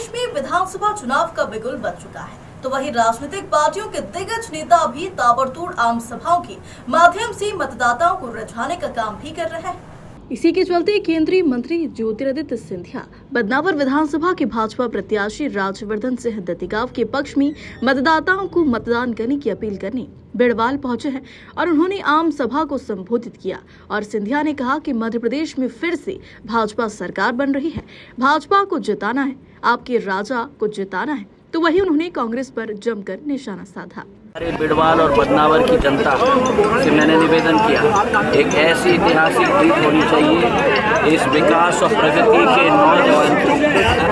प्रदेश में विधानसभा चुनाव का बिगुल बज चुका है, तो वहीं राजनीतिक पार्टियों के दिग्गज नेता भी ताबड़तोड़ आम सभाओं के माध्यम से मतदाताओं को रिझाने का काम भी कर रहे हैं। इसी के चलते केंद्रीय मंत्री ज्योतिरादित्य सिंधिया बदनावर विधानसभा के भाजपा प्रत्याशी राजवर्धन सिंह दत्तीगांव के पक्ष में मतदाताओं को मतदान करने की अपील करने बिड़वाल पहुंचे हैं और उन्होंने आम सभा को संबोधित किया। और सिंधिया ने कहा कि मध्य प्रदेश में फिर से भाजपा सरकार बन रही है, भाजपा को जिताना है, आपके राजा को जिताना है। तो वहीं उन्होंने कांग्रेस पर जमकर निशाना साधा। बिड़वाल और बदनावर की जनता से मैंने निवेदन किया, एक ऐसी ऐतिहासिक जीत होनी चाहिए इस विकास और प्रगति के नौजवान को,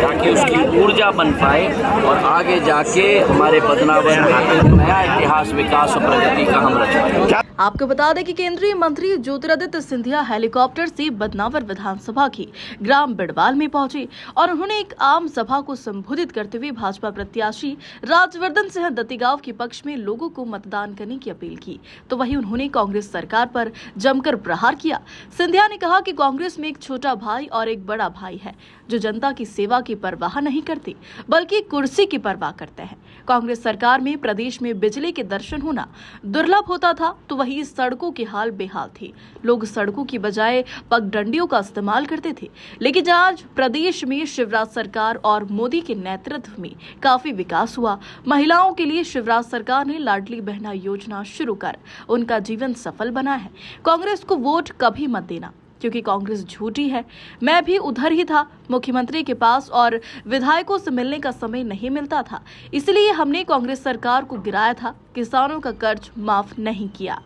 ताकि उसकी ऊर्जा बन पाए और आगे जाके हमारे बदनावर में एक नया इतिहास विकास और प्रगति का हम रच पाए। आपको बता दें कि केंद्रीय मंत्री ज्योतिरादित्य सिंधिया हेलीकॉप्टर से बदनावर विधानसभा की ग्राम बिड़वाल में पहुंचे और उन्होंने एक आम सभा को संबोधित करते हुए भाजपा प्रत्याशी राजवर्धन सिंह दत्तीगांव के पक्ष में लोगों को मतदान करने की अपील की। तो वहीं उन्होंने कांग्रेस सरकार पर जमकर प्रहार किया। सिंधिया ने कहा कि कांग्रेस में एक छोटा भाई और एक बड़ा भाई है, जो जनता की सेवा की परवाह नहीं करते बल्कि कुर्सी की परवाह करते हैं। कांग्रेस सरकार में प्रदेश में बिजली के दर्शन होना दुर्लभ होता था, तो वहीं सड़कों के हाल बेहाल थे। लोग सड़कों की बजाय पगडंडियों का इस्तेमाल करते थे। लेकिन आज प्रदेश में शिवराज सरकार और मोदी के नेतृत्व में काफी विकास हुआ। महिलाओं के लिए शिवराज सरकार ने लाडली बहना योजना शुरू कर उनका जीवन सफल बना है। कांग्रेस को वोट कभी मत देना, क्योंकि कांग्रेस झूठी है। मैं भी उधर ही था, मुख्यमंत्री के पास और विधायकों से मिलने का समय नहीं मिलता था, इसलिए हमने कांग्रेस सरकार को गिराया था, किसानों का कर्ज माफ नहीं किया।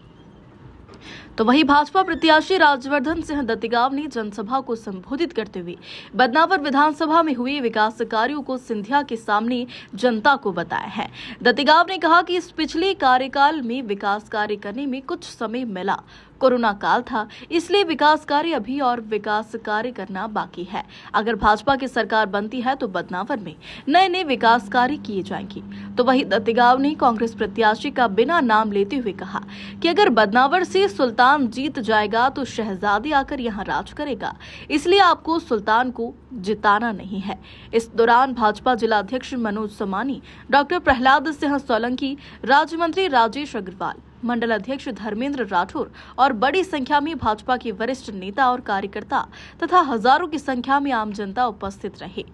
तो वहीं भाजपा प्रत्याशी राजवर्धन सिंह दत्तीगांव ने जनसभा को संबोधित करते हुए बदनावर विधानसभा में हुए विकास कार्यों को सिंधिया के सामने जनता को बताया है। दत्तीगांव ने कहा कि इस पिछले कार्यकाल में विकास कार्य करने में कुछ समय मिला, कोरोना काल था, इसलिए विकास कार्य अभी और विकास कार्य करना बाकी है। अगर भाजपा की सरकार बनती है तो बदनावर में नए नए विकास कार्य किए जाएंगे। तो वहीं दत्तीगांव ने कांग्रेस प्रत्याशी का बिना नाम लेते हुए कहा कि अगर बदनावर से सुल्तान जीत जाएगा तो शहजादी आकर यहाँ राज करेगा, इसलिए आपको सुल्तान को जिताना नहीं है। इस दौरान भाजपा जिलाध्यक्ष मनोज समानी, डॉक्टर प्रहलाद सिंह सोलंकी, राज्य मंत्री राजेश अग्रवाल, मंडल अध्यक्ष धर्मेंद्र राठौर और बड़ी संख्या में भाजपा के वरिष्ठ नेता और कार्यकर्ता तथा हजारों की संख्या में आम जनता उपस्थित रहे।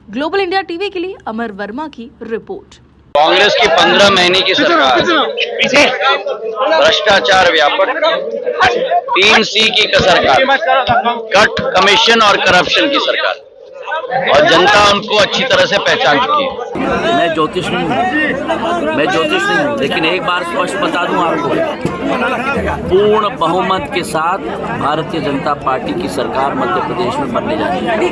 ग्लोबल इंडिया टीवी के लिए अमर वर्मा की रिपोर्ट। कांग्रेस की 15 महीने की सरकार, भ्रष्टाचार व्यापक, 3C की सरकार, कट, कमीशन और करप्शन की सरकार, और जनता उनको अच्छी तरह से पहचान चुकी है। मैं ज्योतिष नहीं हूँ, लेकिन एक बार स्पष्ट बता दूं आपको, पूर्ण बहुमत के साथ भारतीय जनता पार्टी की सरकार मध्य प्रदेश में बनने जा रही है।